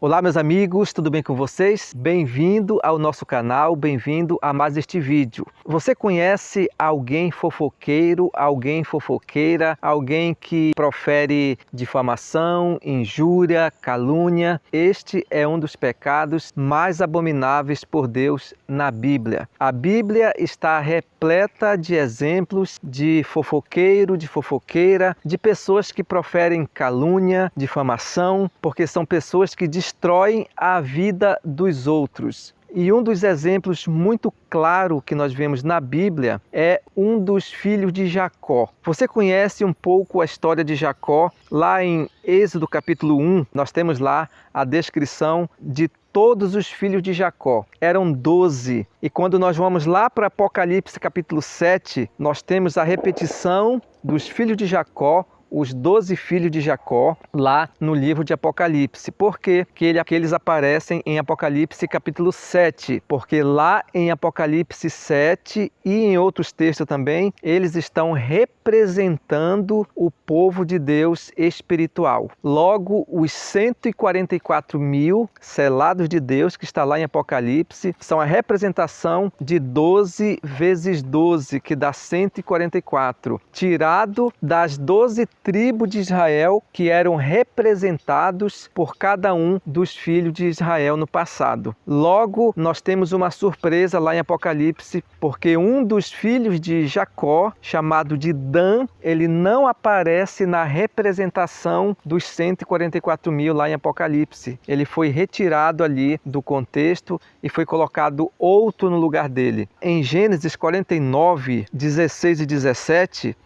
Olá, meus amigos, tudo bem com vocês? Bem-vindo ao nosso canal, bem-vindo a mais este vídeo. Você conhece alguém fofoqueiro, alguém fofoqueira, alguém que profere difamação, injúria, calúnia? Este é um dos pecados mais abomináveis por Deus na Bíblia. A Bíblia está repleta de exemplos de fofoqueiro, de fofoqueira, de pessoas que proferem calúnia, difamação, porque são pessoas que destroem a vida dos outros. E um dos exemplos muito claro que nós vemos na Bíblia é um dos filhos de Jacó. Você conhece um pouco a história de Jacó? Lá em Êxodo capítulo 1, nós temos lá a descrição de todos os filhos de Jacó. Eram 12. E quando nós vamos lá para Apocalipse capítulo 7, nós temos a repetição dos filhos de Jacó, os 12 filhos de Jacó, lá no livro de Apocalipse. Por quê? Que eles aparecem em Apocalipse capítulo 7, porque lá em Apocalipse 7 e em outros textos também, eles estão representando o povo de Deus espiritual. Logo, os 144 mil selados de Deus, que está lá em Apocalipse, são a representação de 12 vezes 12, que dá 144, tirado das 12 tribos de Israel que eram representados por cada um dos filhos de Israel no passado. Logo, nós temos uma surpresa lá em Apocalipse, porque um dos filhos de Jacó, chamado de Dan, ele não aparece na representação dos 144 mil lá em Apocalipse. Ele foi retirado ali do contexto e foi colocado outro no lugar dele. Em Gênesis 49, 16 e 17,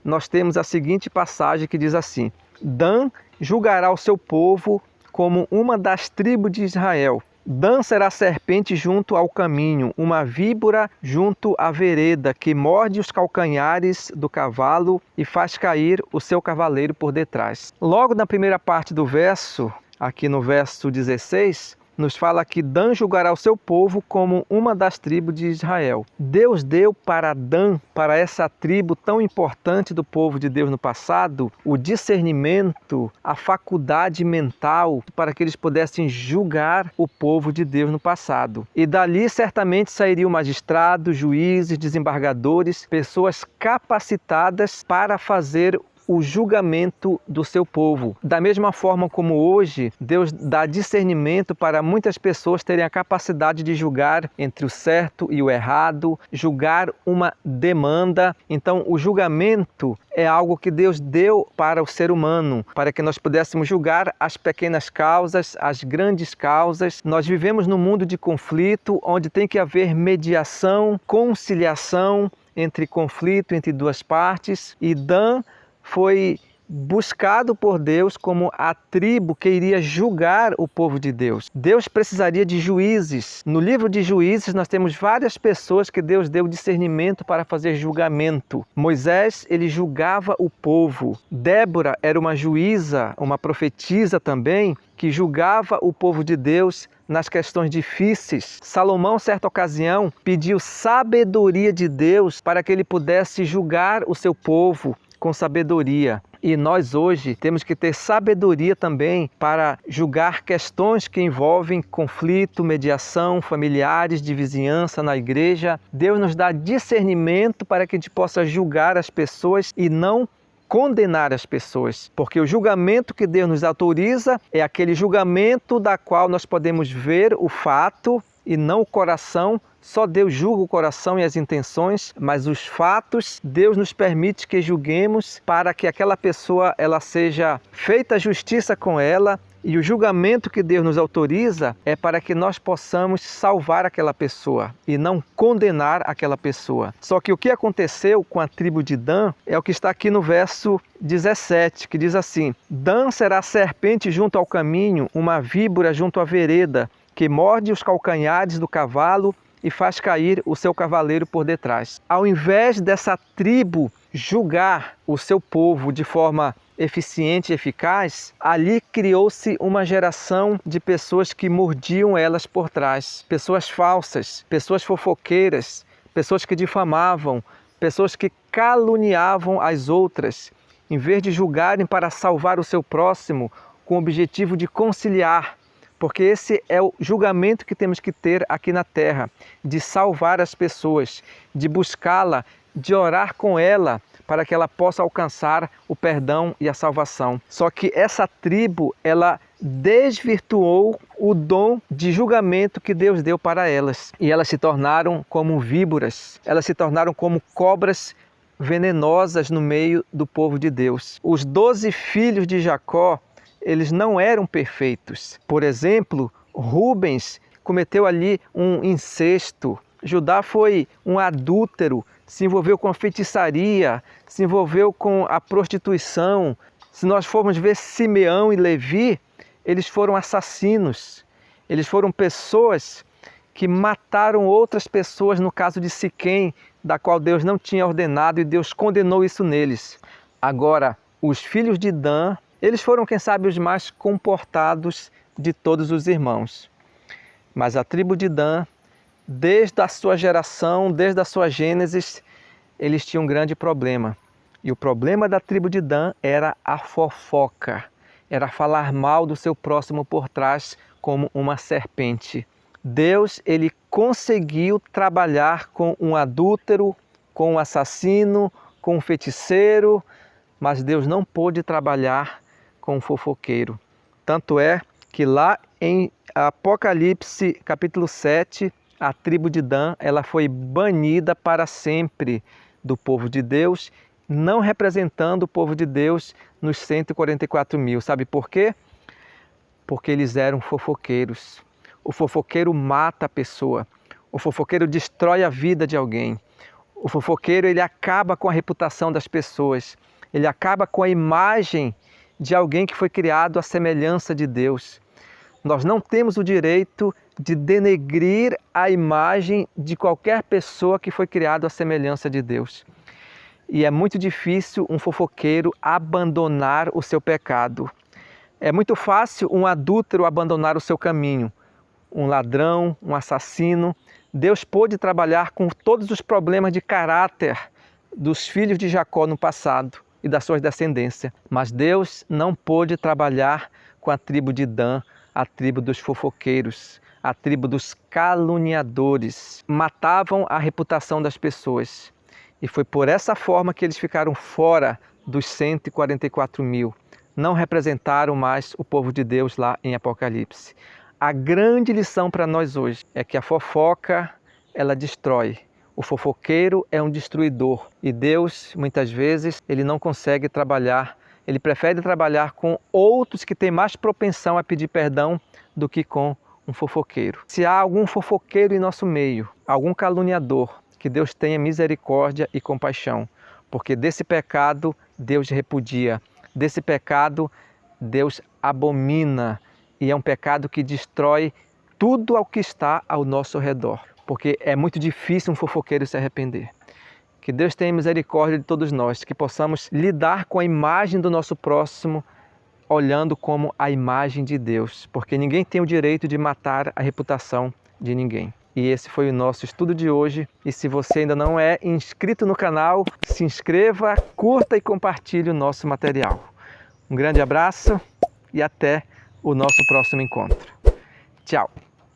nós temos a seguinte passagem que diz assim: Dan julgará o seu povo como uma das tribos de Israel. Dan será serpente junto ao caminho, uma víbora junto à vereda, que morde os calcanhares do cavalo e faz cair o seu cavaleiro por detrás. Logo na primeira parte do verso, aqui no verso 16, nos fala que Dan julgará o seu povo como uma das tribos de Israel. Deus deu para Dan, para essa tribo tão importante do povo de Deus no passado, o discernimento, a faculdade mental para que eles pudessem julgar o povo de Deus no passado. E dali certamente sairiam magistrados, juízes, desembargadores, pessoas capacitadas para fazer o julgamento do seu povo. Da mesma forma como hoje, Deus dá discernimento para muitas pessoas terem a capacidade de julgar entre o certo e o errado, julgar uma demanda. Então, o julgamento é algo que Deus deu para o ser humano, para que nós pudéssemos julgar as pequenas causas, as grandes causas. Nós vivemos num mundo de conflito, onde tem que haver mediação, conciliação entre conflito, entre duas partes. E Dan foi buscado por Deus como a tribo que iria julgar o povo de Deus. Deus precisaria de juízes. No livro de Juízes nós temos várias pessoas que Deus deu discernimento para fazer julgamento. Moisés, ele julgava o povo. Débora era uma juíza, uma profetisa também, que julgava o povo de Deus nas questões difíceis. Salomão, certa ocasião, pediu sabedoria de Deus para que ele pudesse julgar o seu povo com sabedoria. E nós hoje temos que ter sabedoria também para julgar questões que envolvem conflito, mediação, familiares, de vizinhança na igreja. Deus nos dá discernimento para que a gente possa julgar as pessoas e não condenar as pessoas, porque o julgamento que Deus nos autoriza é aquele julgamento da qual nós podemos ver o fato e não o coração. Só Deus julga o coração e as intenções, mas os fatos, Deus nos permite que julguemos para que aquela pessoa ela seja feita justiça com ela. E o julgamento que Deus nos autoriza é para que nós possamos salvar aquela pessoa e não condenar aquela pessoa. Só que o que aconteceu com a tribo de Dan é o que está aqui no verso 17, que diz assim: Dan será serpente junto ao caminho, uma víbora junto à vereda, que morde os calcanhares do cavalo e faz cair o seu cavaleiro por detrás. Ao invés dessa tribo julgar o seu povo de forma eficiente e eficaz, ali criou-se uma geração de pessoas que mordiam elas por trás. Pessoas falsas, pessoas fofoqueiras, pessoas que difamavam, pessoas que caluniavam as outras, em vez de julgarem para salvar o seu próximo com o objetivo de conciliar, porque esse é o julgamento que temos que ter aqui na terra, de salvar as pessoas, de buscá-la, de orar com ela, para que ela possa alcançar o perdão e a salvação. Só que essa tribo, ela desvirtuou o dom de julgamento que Deus deu para elas. E elas se tornaram como víboras, elas se tornaram como cobras venenosas no meio do povo de Deus. Os 12 filhos de Jacó, eles não eram perfeitos. Por exemplo, Rubens cometeu ali um incesto. Judá foi um adúltero, se envolveu com a feitiçaria, se envolveu com a prostituição. Se nós formos ver Simeão e Levi, eles foram assassinos. Eles foram pessoas que mataram outras pessoas, no caso de Siquém, da qual Deus não tinha ordenado, e Deus condenou isso neles. Agora, os filhos de Dan, eles foram, quem sabe, os mais comportados de todos os irmãos. Mas a tribo de Dan, desde a sua geração, desde a sua gênesis, eles tinham um grande problema. E o problema da tribo de Dan era a fofoca, era falar mal do seu próximo por trás como uma serpente. Deus, ele conseguiu trabalhar com um adúltero, com um assassino, com um feiticeiro, mas Deus não pôde trabalhar com um fofoqueiro. Tanto é que lá em Apocalipse capítulo 7, a tribo de Dan, ela foi banida para sempre do povo de Deus, não representando o povo de Deus nos 144 mil. Sabe por quê? Porque eles eram fofoqueiros. O fofoqueiro mata a pessoa. O fofoqueiro destrói a vida de alguém. O fofoqueiro, ele acaba com a reputação das pessoas. Ele acaba com a imagem de alguém que foi criado à semelhança de Deus. Nós não temos o direito de denegrir a imagem de qualquer pessoa que foi criado à semelhança de Deus. E é muito difícil um fofoqueiro abandonar o seu pecado. É muito fácil um adúltero abandonar o seu caminho. Um ladrão, um assassino. Deus pôde trabalhar com todos os problemas de caráter dos filhos de Jacó no passado e das suas descendências. Mas Deus não pôde trabalhar com a tribo de Dan, a tribo dos fofoqueiros, a tribo dos caluniadores. Matavam a reputação das pessoas. E foi por essa forma que eles ficaram fora dos 144 mil. Não representaram mais o povo de Deus lá em Apocalipse. A grande lição para nós hoje é que a fofoca, ela destrói. O fofoqueiro é um destruidor. E Deus, muitas vezes, ele não consegue trabalhar. Ele prefere trabalhar com outros que têm mais propensão a pedir perdão do que com um fofoqueiro. Se há algum fofoqueiro em nosso meio, algum caluniador, que Deus tenha misericórdia e compaixão, porque desse pecado Deus repudia, desse pecado Deus abomina, e é um pecado que destrói tudo ao que está ao nosso redor, porque é muito difícil um fofoqueiro se arrepender. Que Deus tenha misericórdia de todos nós, que possamos lidar com a imagem do nosso próximo, olhando como a imagem de Deus, porque ninguém tem o direito de matar a reputação de ninguém. E esse foi o nosso estudo de hoje. E se você ainda não é inscrito no canal, se inscreva, curta e compartilhe o nosso material. Um grande abraço e até o nosso próximo encontro. Tchau!